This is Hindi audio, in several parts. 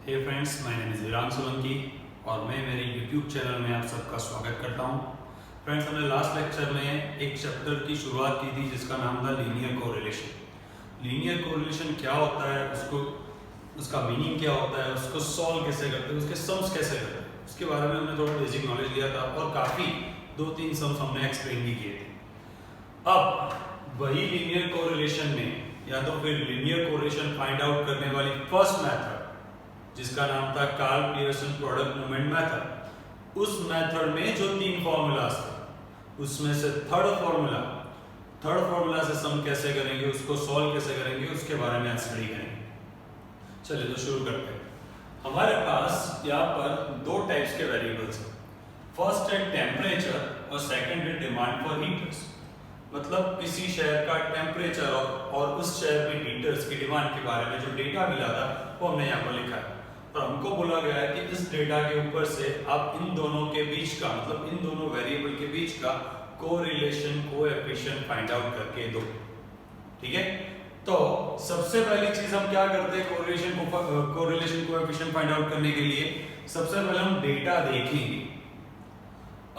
Hey friends, my name is Veerang Solanki और मैं मेरे यूट्यूब चैनल में आप सबका स्वागत करता हूं। फ्रेंड्स, हमने लास्ट लेक्चर में एक चैप्टर की शुरुआत की थी जिसका नाम था लीनियर कोरिलेशन। लीनियर कोरिलेशन क्या होता है, उसका मीनिंग क्या होता है, उसको सॉल्व कैसे करते हैं, उसके सम्स कैसे करते हैं, उसके बारे में हमने थोड़ा बेसिक नॉलेज लिया था और काफ़ी 2-3 सम्स हमने एक्सप्लेन भी किए थे। अब वही लीनियर कोरिलेशन में या तो फिर लीनियर कोरिलेशन फाइंड आउट करने वाली फर्स्ट मेथड जिसका नाम था Karl Pearson product movement method, उस मेथड में जो 3 फॉर्मूलाज थे उसमें से थर्ड फॉर्मूला से सम कैसे करेंगे, उसको सॉल्व कैसे करेंगे, उसके बारे में स्टडी करेंगे। चलिए तो शुरू करते हैं। हमारे पास यहाँ पर 2 टाइप्स के वेरिएबल्स हैं। फर्स्ट है टेम्परेचर और सेकंड है डिमांड फॉर हीटर्स। मतलब किसी शहर का टेम्परेचर और उस शहर में हीटर्स की डिमांड के बारे में जो डेटा मिला था वो हमने यहाँ पर लिखा है और हमको बोला गया है कि इस डेटा के ऊपर से आप इन दोनों के बीच का, मतलब इन दोनों वेरिएबल के बीच का कोरिलेशन कोएफिशिएंट फाइंड आउट करके दो। ठीक है, तो सबसे पहली चीज हम क्या करते हैं कोरिलेशन कोएफिशिएंट फाइंड आउट करने के लिए? सबसे पहले हम डेटा देखेंगे।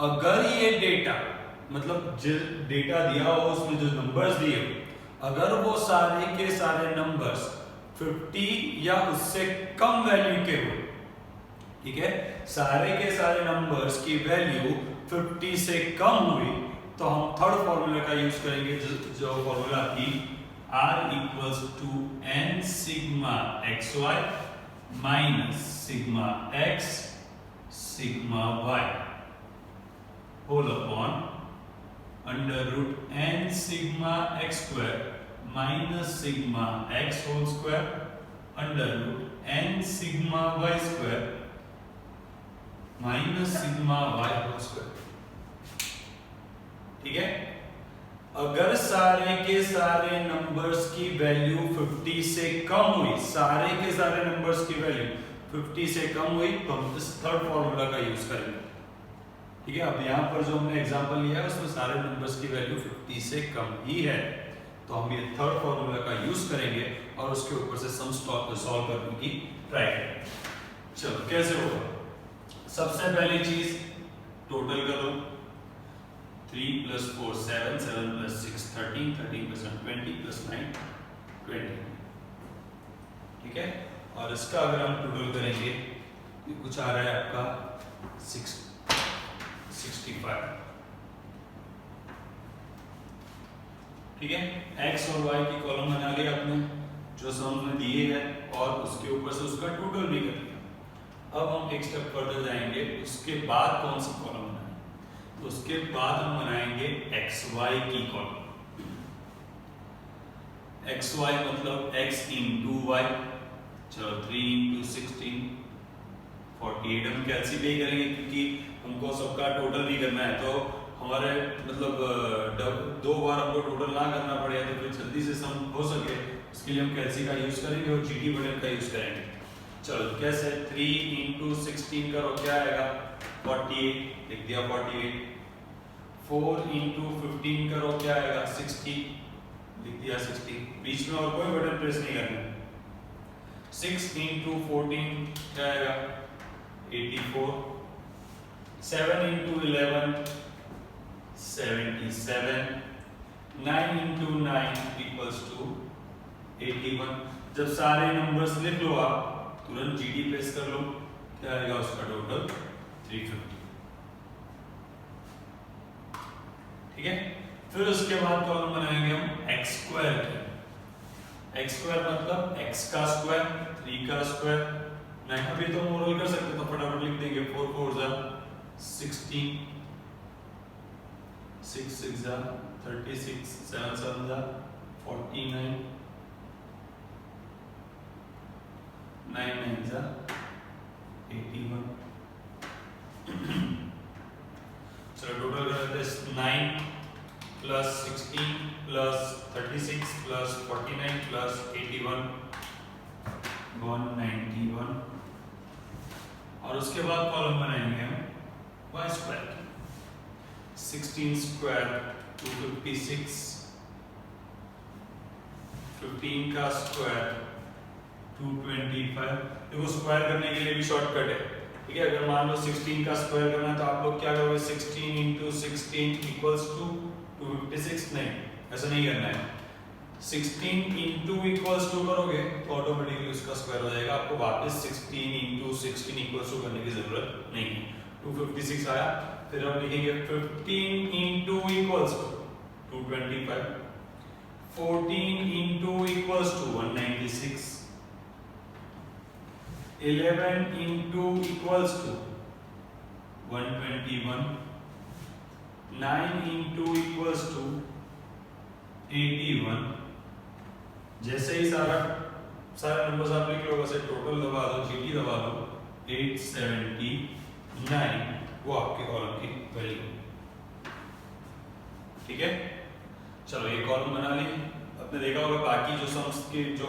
अगर ये डेटा, मतलब जो डेटा दिया हो उसमें जो नंबर्स दिए हो, अगर वो सारे के सारे नंबर्स 50 या उससे कम वैल्यू के हो, ठीक है, सारे के सारे नंबर्स की वैल्यू 50 से कम हुई तो हम थर्ड फॉर्मूला का यूज करेंगे, जो फॉर्मूला थी R equals to n sigma xy minus sigma x sigma y whole upon under root n sigma x square minus sigma x whole square under root n sigma y square minus sigma y whole square. ठीक है, अगर सारे के सारे नंबर्स की वैल्यू 50 से कम हुई, सारे के सारे नंबर्स की वैल्यू 50 से कम हुई तो हम इस थर्ड फॉर्मूला का यूज करेंगे। ठीक है, अब यहाँ पर जो हमने एग्जांपल लिया है उसमें सारे नंबर्स की वैल्यू 50 से कम ही है तो हम ये थर्ड फॉर्मूला का यूज करेंगे और उसके ऊपर से सम सॉल्व करने की ट्राई करेंगे। चलो कैसे होगा? सबसे पहली चीज टोटल करो। 3 + 4 7, 7 + 6 13, 13 + 20 + 9 20। ठीक है, और इसका अगर हम टोटल करेंगे तो कुछ आ रहा है आपका 65। ठीक है, x और y की कॉलम बना लिया आपने जो सम में दिए हैं और उसके ऊपर से उसका टोटल भी कर लिया। अब हम एक स्टेप फर्दर जाएंगे, उसके बाद कौन सी कॉलम बनाएंगे? तो उसके बाद हम बनाएंगे xy की कॉलम। xy मतलब x into y। चलो 3 × 16 48 हम कैलसी पे करेंगे क्योंकि हमको सबका टोटल भी करना है तो हमारे मतलब 2 बार हमको टोटल ना करना पड़े तो फिर जल्दी से सम हो सके उसके लिए हम कैलसी का यूज करेंगे और जीटी बटन का यूज करेंगे। चलो कैसे? 3 × 16 करो, क्या आएगा? 48, लिख दिया 48। 4 × 15 करो, क्या आएगा? 60, लिख दिया 60। बीच में और कोई बटन प्रेस नहीं करना। 6 × 14 क्या आएगा? 84। 7 × 11 77। 9 × 9 = 81। जब सारे नंबर्स लिख लो आप तुरंत जीडी प्रेस कर लो, क्या आएगा उसका टोटल? 350। ठीक है, फिर उसके बाद कॉलम बनाएंगे हम x स्क्वायर की। x स्क्वायर मतलब x का स्क्वायर 3 का स्क्वायर। नहीं अभी तो मोरल कर सकते तो फटाफट लिख देंगे 4 4 जा 16, 6 6 जा 36, 7 7 जा 49, 9 9 जा 81। चलो टोटल करते हैं 9 + 16 + 36 + 49 + 81 191। और उसके बाद कॉलम बनाएंगे हम y स्क्वायर की। 16 स्क्वायर 256, 15 का स्क्वायर 225। देखो स्क्वायर करने के लिए भी शॉर्टकट है, ठीक है। अगर मान लो 16 का स्क्वायर करना है तो आप लोग क्या करोगे, 16 × 16 इक्वल्स टू 256। नहीं, ऐसा नहीं करना है। 16 × इक्वल्स टू करोगे तो ऑटोमेटिकली उसका स्क्वायर हो जाएगा। आपको वापस 16 × 16 इक्वल्स टू करने की जरूरत नहीं है। 256 आया, फिर हम लिखेंगे 15 × equals to 225, 14 × equals to 196, 11 × equals to 121, 9 × equals to 81। जैसे ही सारा नंबर्स आप लिख लो, वैसे टोटल दबा दो, जीटी दबा दो, 879 वो आपके कॉलम की वैल्यू, ठीक है। चलो ये कॉलम बना ली। आपने देखा होगा बाकी जो सम्स के जो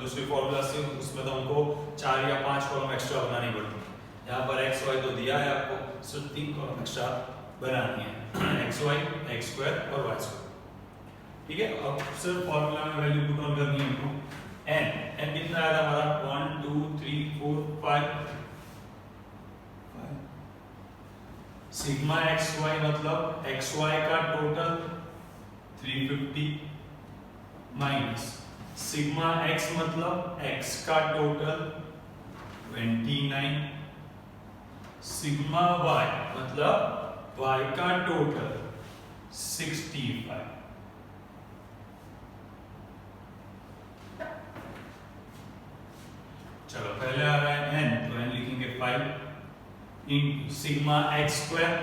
दूसरे फॉर्मूलास थे उसमें तो हमको 4 या 5 कॉलम एक्स्ट्रा बनानी पड़ती है। यहाँ पर एक्स वाई तो दिया है, आपको सिर्फ 3 कॉलम एक्स्ट्रा बनानी है, एक्स वाई, एक्स स्क्वायर और वाई स्क्वायर, ठीक है। अब सिर्फ फॉर्मूला में वैल्यू पुट ऑन करनी है हमको। n कितना आया था हमारा, 1 2 3 4 5। सिग्मा एक्स वाई मतलब एक्स वाई का टोटल 350 माइनस सिग्मा एक्स मतलब एक्स का टोटल 29, सिग्मा वाई मतलब वाई का टोटल 65। चलो पहले आ रहा है n, तो n लिखेंगे 5 इंटू सिग्मा एक्स स्क्वायर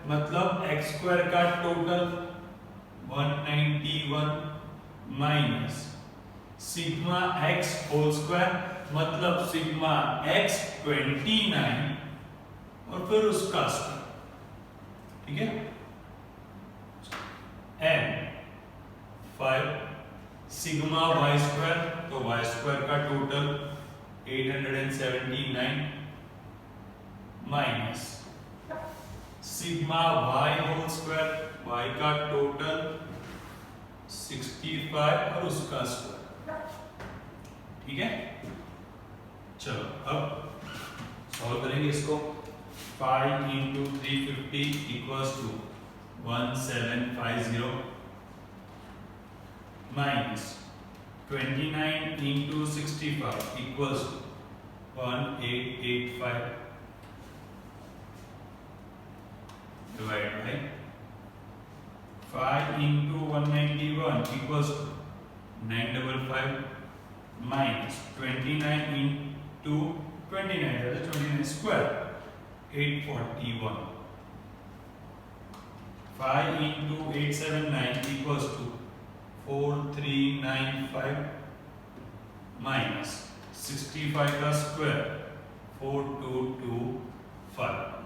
मतलब एक्स स्क्वायर का total 191 minus sigma x whole square मतलब सिग्मा एक्स 29 और फिर उसका स्क्वायर, ठीक है। n 5 सिग्मा वाई स्क्वायर तो वाई स्क्वायर का total 879 minus sigma y whole square y का टोटल 65 और उसका स्क्वायर, ठीक है। चलो अब सॉल्व करेंगे इसको। 5 × 350 equals to 1750 minus 29 × 65 equals to 1885 divided by 5 × 191 equals to 955 minus 29 × 29, that is 29 square, 841. 5 × 879 equals to 4395 minus 65 का square 4225.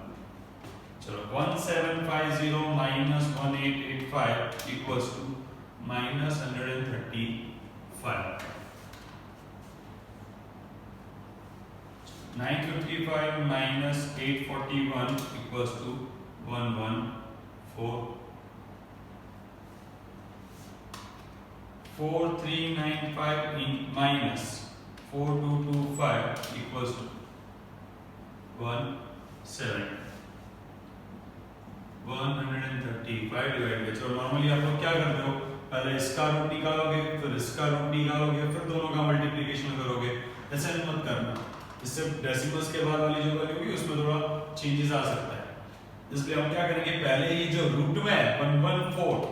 चलो 1750 minus 1885 equals to minus 135. 955 minus 841 equals to 114. 4395 minus 4225 equals to 170. 135 divide by, चलो नॉर्मली आप लोग क्या करते हो, पहले इसका रूट निकालोगे फिर इसका रूट निकालोगे फिर दोनों का मल्टीप्लिकेशन करोगे, ऐसा मत करना। इससे डेसिमल्स के बाद वाली जो वैल्यू होगी उसमें थोड़ा चेंजेस आ सकता है, इसलिए हम क्या करेंगे, पहले ये जो रूट में है 114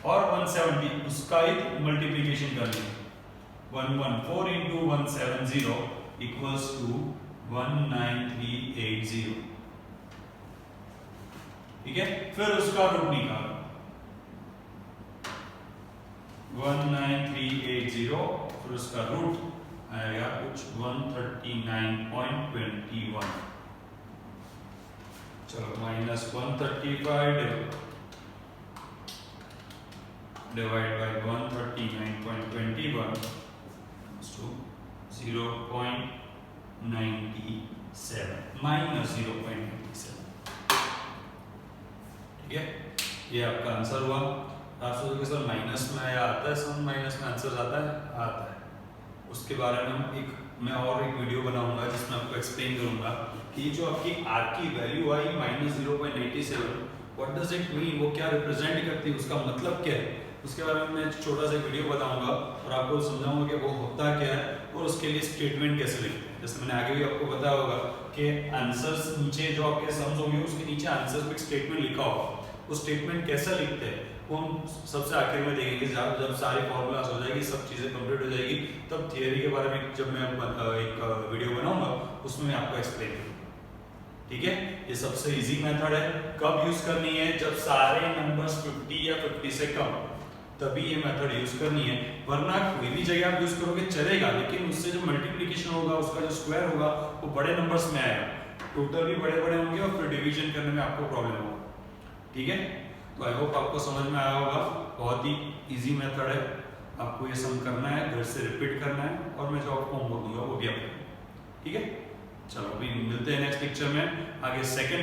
और 170 उसका ही मल्टीप्लिकेशन कर लेंगे। 114 × 170 इक्वल्स टू 19380, ठीक है। फिर उसका रूट निकालो 19380, फिर उसका रूट आएगा कुछ 139.21। चलो minus 135 divide by 139.21 to 0.97 minus 0.97, ठीक है। ये आपका आंसर हुआ। आप सोचोगे सर माइनस में आया आता है, सम माइनस में आंसर आता है, उसके बारे में हम एक मैं और एक वीडियो बनाऊंगा जिसमें आपको एक्सप्लेन करूंगा कि जो आपकी आर की value I -0.87, what does it mean, वो क्या रिप्रेजेंट करती है, उसका मतलब क्या है, उसके बारे में मैं छोटा सा वीडियो बताऊंगा और आपको समझाऊंगा कि वो होता क्या है और उसके लिए स्टेटमेंट कैसे लिखते हैं। जैसे मैंने आगे भी आपको बताया होगा कि आंसर्स नीचे जो आपके सम्स होंगे उसके नीचे आंसर्स में स्टेटमेंट लिखा होगा, वो स्टेटमेंट कैसा लिखते हैं वो हम सबसे आखिर में देखेंगे। जब सारी फॉर्मूलाज हो जाएगी, सब चीज़ें कंप्लीट हो जाएगी, तब थियरी के बारे में जब मैं एक वीडियो बनाऊंगा उसमें मैं आपको एक्सप्लेन करूंगा। ठीक है, ये सबसे इजी मेथड है। कब यूज करनी है, जब सारे नंबर्स 50 या 50 से कम, तभी ये मेथड यूज करनी है। वरना कोई भी जगह आप यूज करोगे चलेगा, लेकिन उससे जो मल्टीप्लिकेशन होगा, उसका जो स्क्वायर होगा, वो बड़े नंबर्स में आएगा, टोटल भी बड़े बड़े होंगे और फिर डिवीजन करने में आपको प्रॉब्लम होगा। ठीक है, तो आई होप आपको समझ में आया होगा। बहुत ही इजी मेथड है, आपको ये सम करना है, घर से रिपीट करना है और मैं जो आपको होमवर्क दूंगा वो भी आप करेंगे। ठीक है, चलो अभी मिलते हैं नेक्स्ट लेक्चर में। आगे सेकंड